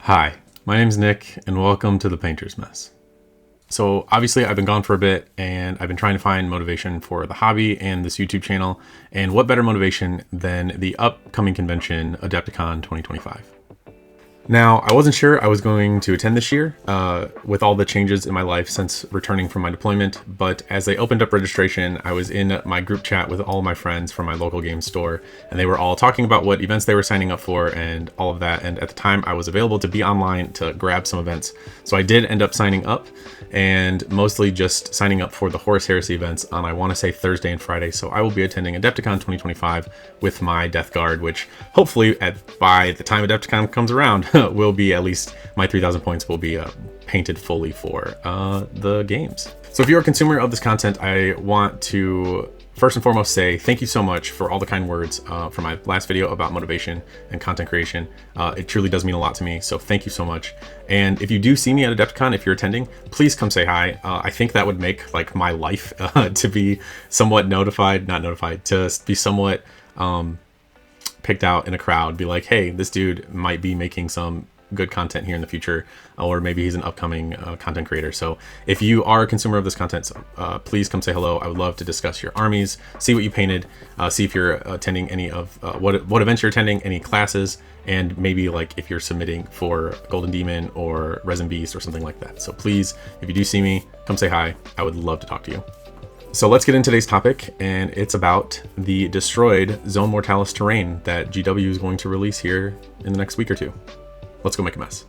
Hi, my name's Nick, and welcome to the Painter's Mess. So obviously I've been gone for a bit, and I've been trying to find motivation for the hobby and this YouTube channel, and what better motivation than the upcoming convention, Adepticon 2025. Now, I wasn't sure I was going to attend this year with all the changes in my life since returning from my deployment, but as they opened up registration, I was in my group chat with all of my friends from my local game store, and they were all talking about what events they were signing up for and all of that, and at the time I was available to be online to grab some events. So I did end up signing up, and mostly just signing up for the Horus Heresy events on, I want to say, Thursday and Friday. So I will be attending Adepticon 2025 with my Death Guard, which hopefully by the time Adepticon comes around, will be at least my 3,000 points will be painted fully for the games. So if you're a consumer of this content, I want to first and foremost say thank you so much for all the kind words for my last video about motivation and content creation. It truly does mean a lot to me, so thank you so much. And if you do see me at Adepticon, if you're attending, please come say hi. I think that would make like my life to be somewhat to be somewhat picked out in a crowd, be like, hey, this dude might be making some good content here in the future, or maybe he's an upcoming content creator. So if you are a consumer of this content, please come say hello. I would love to discuss your armies, see what you painted, see if you're attending any of what events you're attending, any classes, and maybe like if you're submitting for Golden Demon or Resin Beast or something like that. So please, if you do see me, come say hi. I would love to talk to you. So let's get into today's topic, and it's about the destroyed Zone Mortalis terrain that GW is going to release here in the next week or two. Let's go make a mess.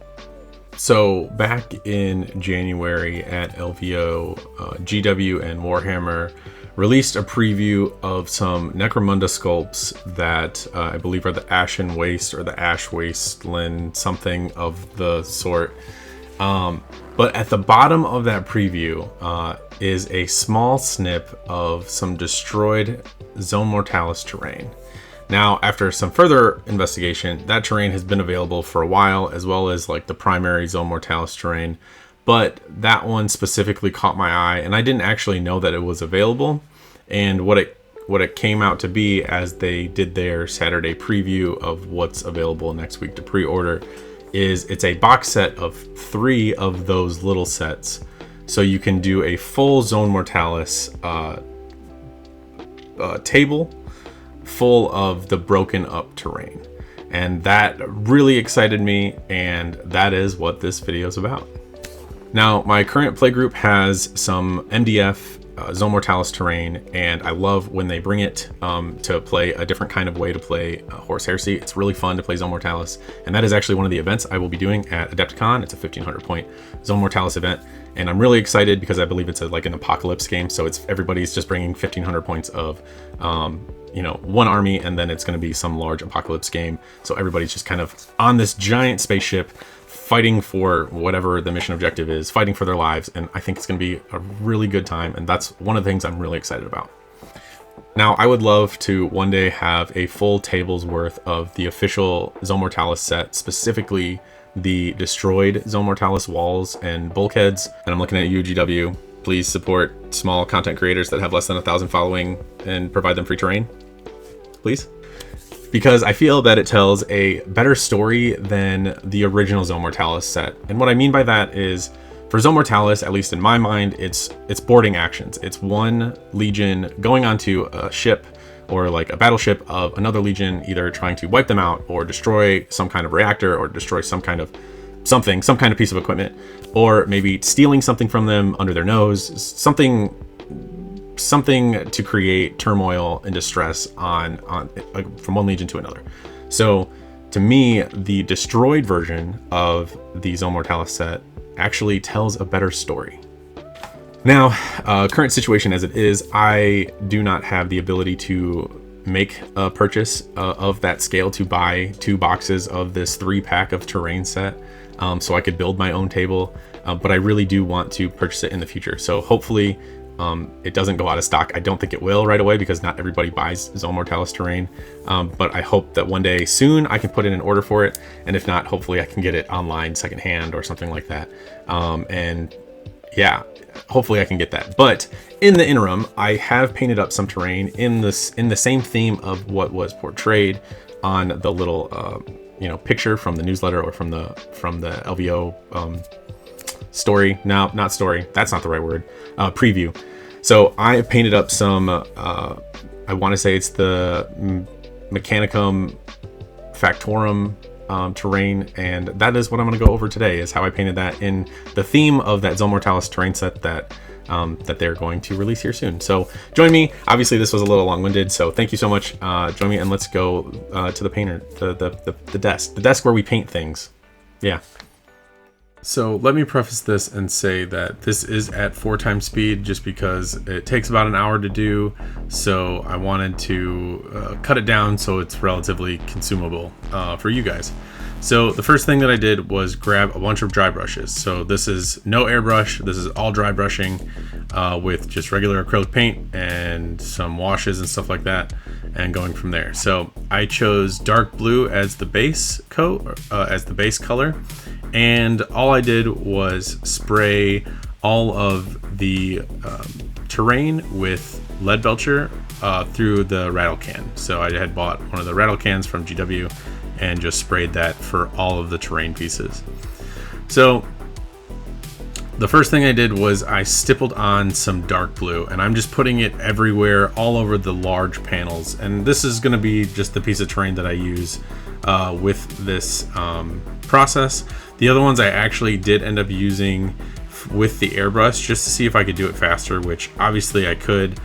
So back in January at LVO, GW and Warhammer released a preview of some Necromunda sculpts that I believe are the Ashen Waste or the Ash Wasteland, something of the sort. But at the bottom of that preview is a small snip of some destroyed Zone Mortalis terrain. Now, after some further investigation, that terrain has been available for a while, as well as like the primary Zone Mortalis terrain. But that one specifically caught my eye, and I didn't actually know that it was available. And what it came out to be as they did their Saturday preview of what's available next week to pre-order is it's a box set of 3 of those little sets. So you can do a full Zone Mortalis table full of the broken up terrain. And that really excited me, and that is what this video is about. Now, my current playgroup has some MDF Zone Mortalis terrain, and I love when they bring it to play a different kind of way to play Horus Heresy. It's really fun to play Zone Mortalis, and that is actually one of the events I will be doing at Adepticon. It's a 1,500 point Zone Mortalis event, and I'm really excited because I believe it's like an apocalypse game, so it's everybody's just bringing 1,500 points of one army, and then it's going to be some large apocalypse game. So everybody's just kind of on this giant spaceship fighting for whatever the mission objective is, fighting for their lives, and I think it's going to be a really good time, and that's one of the things I'm really excited about. Now, I would love to one day have a full table's worth of the official Zone Mortalis set, specifically the destroyed Zone Mortalis walls and bulkheads. And I'm looking at you, GW. Please support small content creators that have less than 1,000 following and provide them free terrain, please. Because I feel that it tells a better story than the original Zone Mortalis set. And what I mean by that is, for Zone Mortalis, at least in my mind, it's boarding actions. It's one legion going onto a ship or like a battleship of another legion, either trying to wipe them out or destroy some kind of reactor or destroy some kind of piece of equipment, or maybe stealing something from them under their nose, something to create turmoil and distress on from one legion to another. So to me, the destroyed version of the Zone Mortalis set actually tells a better story. Now, current situation as it is, I do not have the ability to make a purchase of that scale to buy 2 boxes of this 3-pack of terrain set, so I could build my own table, but I really do want to purchase it in the future. So hopefully it doesn't go out of stock. I don't think it will right away because not everybody buys Zone Mortalis terrain, but I hope that one day soon I can put in an order for it, and if not, hopefully I can get it online secondhand or something like that. And yeah, hopefully I can get that. But in the interim, I have painted up some terrain in the same theme of what was portrayed on the little picture from the newsletter or from the LVO story. No, not story. That's not the right word. Preview. So I painted up some, I want to say it's the Mechanicum Factorum terrain, and that is what I'm going to go over today, is how I painted that in the theme of that Zone Mortalis terrain set that they're going to release here soon. So join me. Obviously this was a little long-winded, so thank you so much. Join me and let's go to the painter, the desk where we paint things. Yeah. So let me preface this and say that this is at 4 times speed just because it takes about an hour to do. So I wanted to cut it down so it's relatively consumable for you guys. So the first thing that I did was grab a bunch of dry brushes. So this is no airbrush. This is all dry brushing with just regular acrylic paint and some washes and stuff like that, and going from there. So I chose dark blue as the base coat, as the base color. And all I did was spray all of the terrain with lead belcher through the rattle can. So I had bought one of the rattle cans from GW and just sprayed that for all of the terrain pieces. So the first thing I did was I stippled on some dark blue, and I'm just putting it everywhere, all over the large panels. And this is going to be just the piece of terrain that I use with this process. The other ones I actually did end up using with the airbrush just to see if I could do it faster, which obviously I could,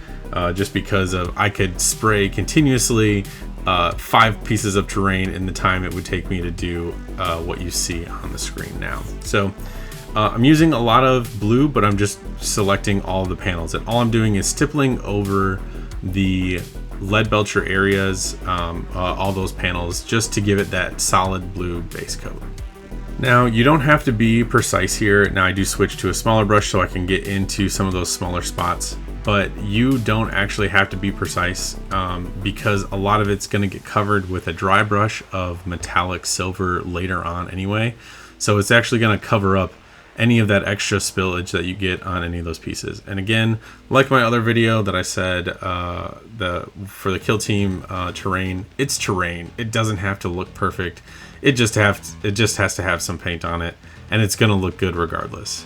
just because of I could spray continuously 5 pieces of terrain in the time it would take me to do what you see on the screen now. So I'm using a lot of blue, but I'm just selecting all the panels, and all I'm doing is stippling over the lead belcher areas, all those panels, just to give it that solid blue base coat. Now you don't have to be precise here. Now I do switch to a smaller brush so I can get into some of those smaller spots, but you don't actually have to be precise because a lot of it's going to get covered with a dry brush of metallic silver later on anyway. So it's actually going to cover up any of that extra spillage that you get on any of those pieces. And again, like my other video that I said, for the kill team terrain, it's terrain. It doesn't have to look perfect. It just has to have some paint on it, and it's gonna look good regardless.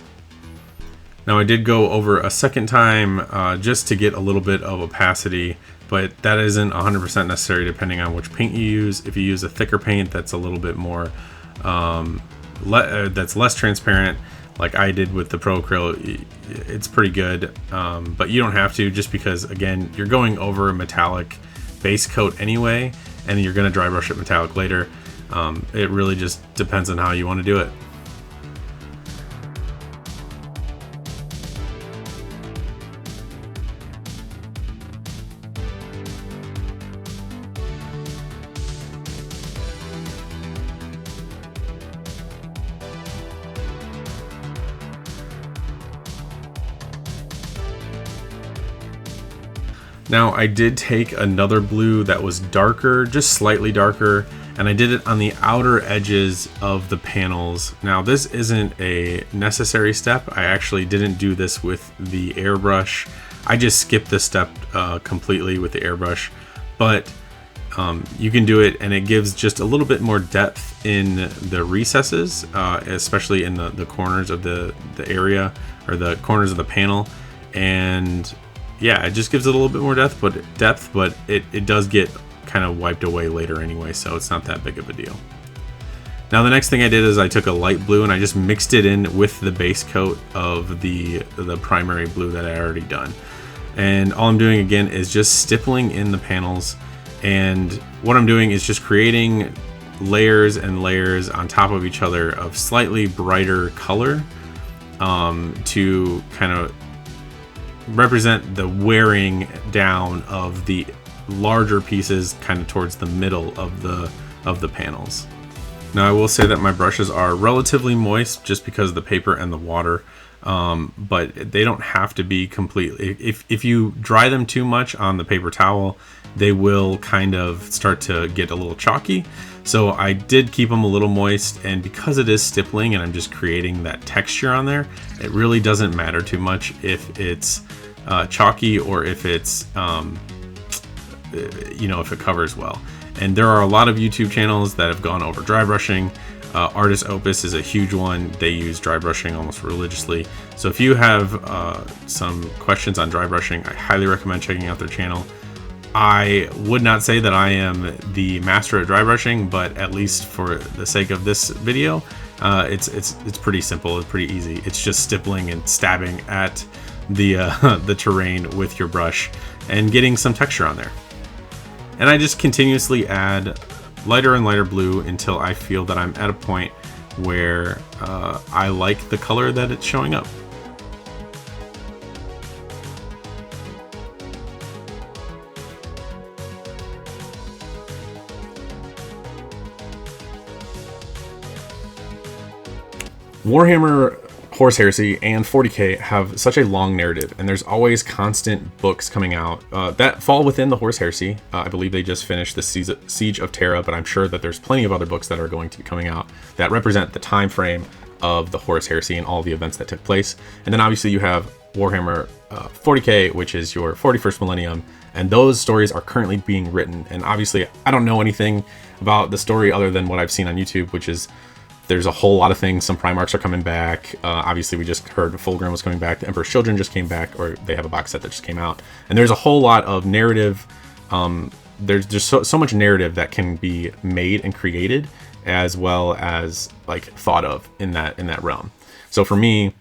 Now I did go over a second time just to get a little bit of opacity, but that isn't 100% necessary depending on which paint you use. If you use a thicker paint that's a little bit more, that's less transparent, like I did with the Pro Acryl, it's pretty good, but you don't have to, just because again you're going over a metallic base coat anyway, and you're gonna dry brush it metallic later. It really just depends on how you want to do it. Now I did take another blue that was darker, just slightly darker, and I did it on the outer edges of the panels. Now this isn't a necessary step. I actually didn't do this with the airbrush. I just skipped this step completely with the airbrush, but you can do it, and it gives just a little bit more depth in the recesses, especially in the corners of the area, or the corners of the panel. And yeah, it just gives it a little bit more depth, but it does get kind of wiped away later anyway, so it's not that big of a deal. Now the next thing I did is I took a light blue and I just mixed it in with the base coat of the primary blue that I already done. And all I'm doing again is just stippling in the panels, and what I'm doing is just creating layers and layers on top of each other of slightly brighter color to kind of represent the wearing down of the larger pieces kind of towards the middle of the panels. Now I will say that my brushes are relatively moist just because of the paper and the water, but they don't have to be completely. If you dry them too much on the paper towel, they will kind of start to get a little chalky. So I did keep them a little moist, and because it is stippling and I'm just creating that texture on there, it really doesn't matter too much if it's chalky or if it's if it covers well. And there are a lot of YouTube channels that have gone over dry brushing. Artist Opus is a huge one. They use dry brushing almost religiously. So if you have some questions on dry brushing, I highly recommend checking out their channel. I would not say that I am the master at dry brushing, but at least for the sake of this video, it's pretty simple. It's pretty easy. It's just stippling and stabbing at the the terrain with your brush and getting some texture on there. And I just continuously add lighter and lighter blue until I feel that I'm at a point where I like the color that it's showing up. Warhammer Horse Heresy and 40k have such a long narrative, and there's always constant books coming out that fall within the Horse Heresy. I believe they just finished the Siege of Terra, but I'm sure that there's plenty of other books that are going to be coming out that represent the time frame of the Horse Heresy and all the events that took place. And then obviously you have Warhammer 40k, which is your 41st millennium, and those stories are currently being written. And obviously I don't know anything about the story other than what I've seen on YouTube, which is there's a whole lot of things. Some Primarchs are coming back. Obviously, we just heard Fulgrim was coming back. The Emperor's Children just came back, or they have a box set that just came out. And there's a whole lot of narrative. There's just so much narrative that can be made and created, as well as like thought of in that realm. So for me,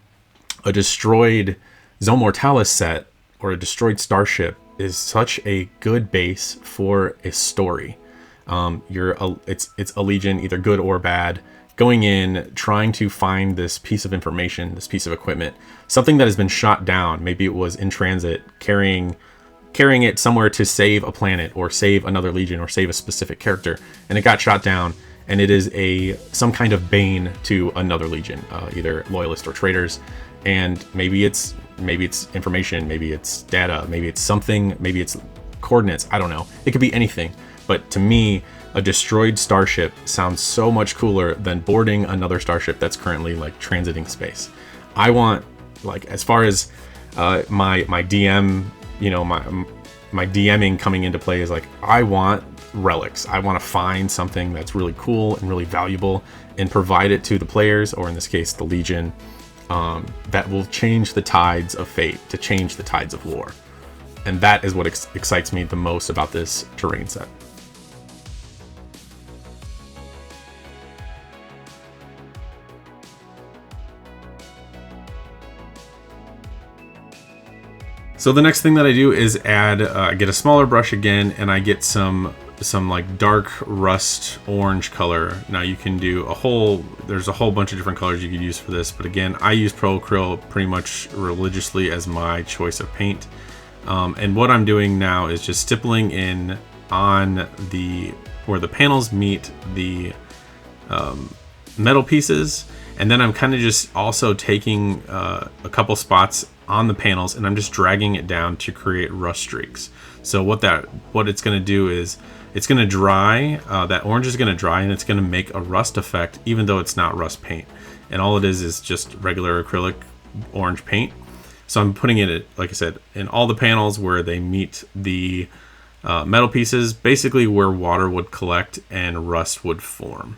a destroyed Zone Mortalis set or a destroyed starship is such a good base for a story. It's a legion, either good or bad, going in, trying to find this piece of information, this piece of equipment, something that has been shot down. Maybe it was in transit, carrying it somewhere to save a planet or save another legion or save a specific character, and it got shot down, and it is some kind of bane to another legion, either loyalists or traitors. And maybe it's information, maybe it's data, maybe it's something, maybe it's coordinates, I don't know. It could be anything. But to me, a destroyed starship sounds so much cooler than boarding another starship that's currently like transiting space. I want, like, as far as my DM, you know, my DMing coming into play is like, I want relics. I want to find something that's really cool and really valuable and provide it to the players, or in this case, the Legion, that will change the tides of fate, to change the tides of war. And that is what excites me the most about this terrain set. So the next thing that I do is add, I get a smaller brush again, and I get some like dark rust orange color. Now you can do there's a whole bunch of different colors you could use for this, but again, I use Pro Acryl pretty much religiously as my choice of paint. And what I'm doing now is just stippling in on where the panels meet the metal pieces, and then I'm kind of just also taking a couple spots on the panels, and I'm just dragging it down to create rust streaks. So what it's going to do is it's going to dry, that orange is going to dry, and it's going to make a rust effect even though it's not rust paint. And all it is just regular acrylic orange paint. So I'm putting it, like I said, in all the panels where they meet the metal pieces, basically where water would collect and rust would form.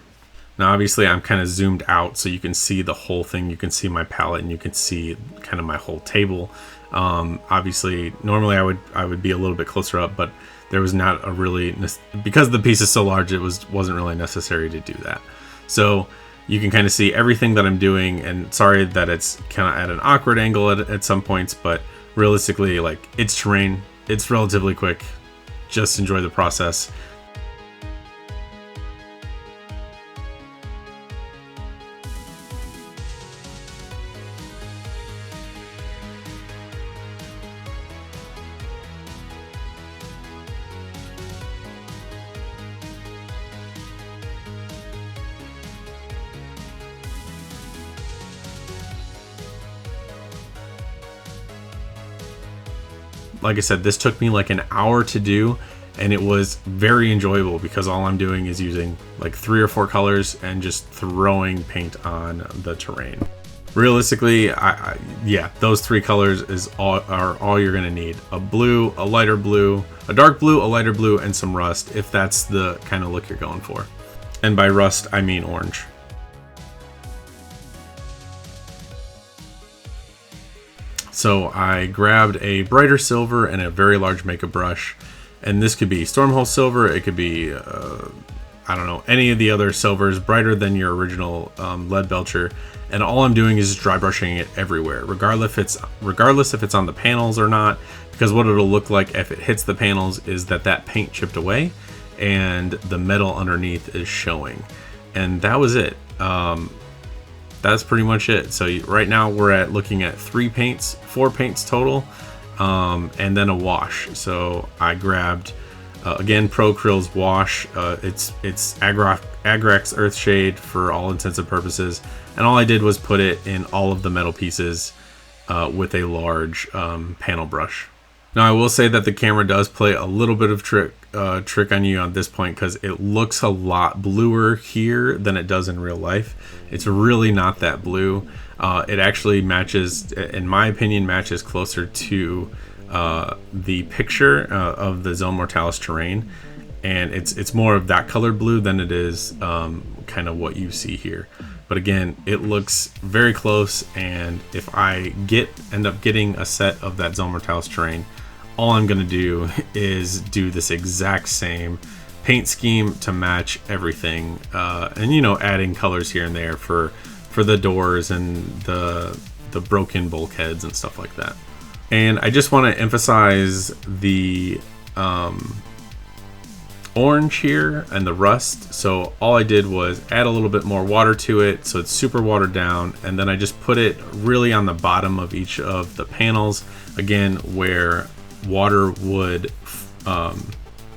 Now obviously I'm kind of zoomed out so you can see the whole thing. You can see my palette and you can see kind of my whole table. Obviously normally I would be a little bit closer up, but there was not a really, because the piece is so large, it wasn't really necessary to do that. So you can kind of see everything that I'm doing, and sorry that it's kind of at an awkward angle at some points, but realistically, like, it's terrain, it's relatively quick, just enjoy the process. Like I said, this took me like an hour to do, and it was very enjoyable because all I'm doing is using like 3 or 4 colors and just throwing paint on the terrain. realistically, yeah, those three colors are all you're gonna need: a blue, a lighter blue, a dark blue, a lighter blue, and some rust, if that's the kind of look you're going for. And by rust, I mean orange. So I grabbed a brighter silver and a very large makeup brush, and this could be Stormhole silver, it could be I don't know, any of the other silvers brighter than your original lead belcher. And all I'm doing is just dry brushing it everywhere, regardless if it's on the panels or not, because what it'll look like if it hits the panels is that paint chipped away and the metal underneath is showing. And that was it. That's pretty much it. So right now we're looking at 4 paints total, and then a wash. So I grabbed again Pro Krill's wash. It's Agrax Earthshade for all intents and purposes, and all I did was put it in all of the metal pieces with a large panel brush. Now I will say that the camera does play a little bit of trick on you on this point, because it looks a lot bluer here than it does in real life. It's really not that blue. It actually matches, in my opinion, matches closer to the picture of the Zone Mortalis terrain, and it's more of that colored blue than it is kind of what you see here. But again, it looks very close, and if I end up getting a set of that Zone Mortalis terrain, all I'm going to do is do this exact same paint scheme to match everything, and you know, adding colors here and there for the doors and the broken bulkheads and stuff like that. And I just want to emphasize the orange here and the rust. So all I did was add a little bit more water to it, so it's super watered down, and then I just put it really on the bottom of each of the panels, again where water would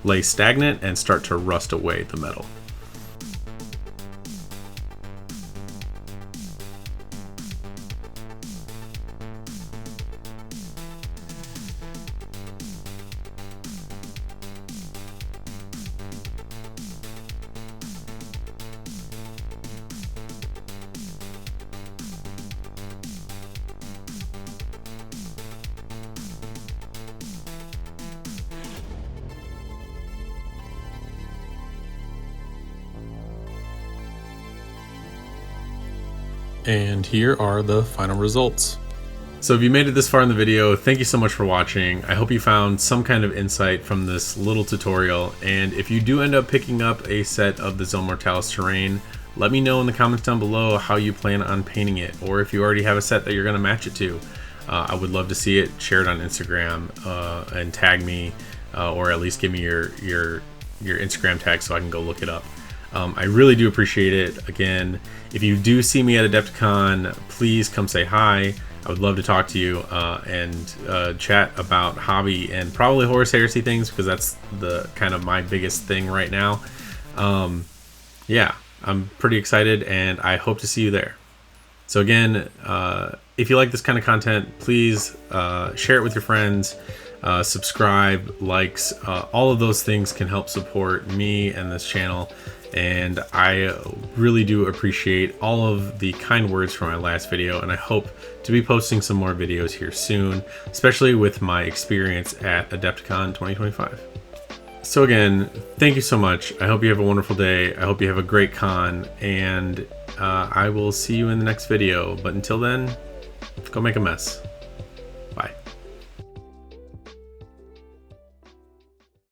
lay stagnant and start to rust away the metal. And here are the final results. So if you made it this far in the video, thank you so much for watching. I hope you found some kind of insight from this little tutorial, and if you do end up picking up a set of the Zone Mortalis terrain, let me know in the comments down below how you plan on painting it, or if you already have a set that you're going to match it to. I would love to see it. Share it on Instagram and tag me, or at least give me your Instagram tag so I can go look it up. I really do appreciate it. Again, if you do see me at Adepticon, please come say hi. I would love to talk to you and chat about hobby and probably Horus Heresy things, because that's the kind of my biggest thing right now. Yeah, I'm pretty excited, and I hope to see you there. So again, if you like this kind of content, please share it with your friends, subscribe, likes, all of those things can help support me and this channel. And I really do appreciate all of the kind words from my last video, and I hope to be posting some more videos here soon, especially with my experience at Adepticon 2025. So again, thank you so much. I hope you have a wonderful day. I hope you have a great con, and I will see you in the next video. But until then, go make a mess.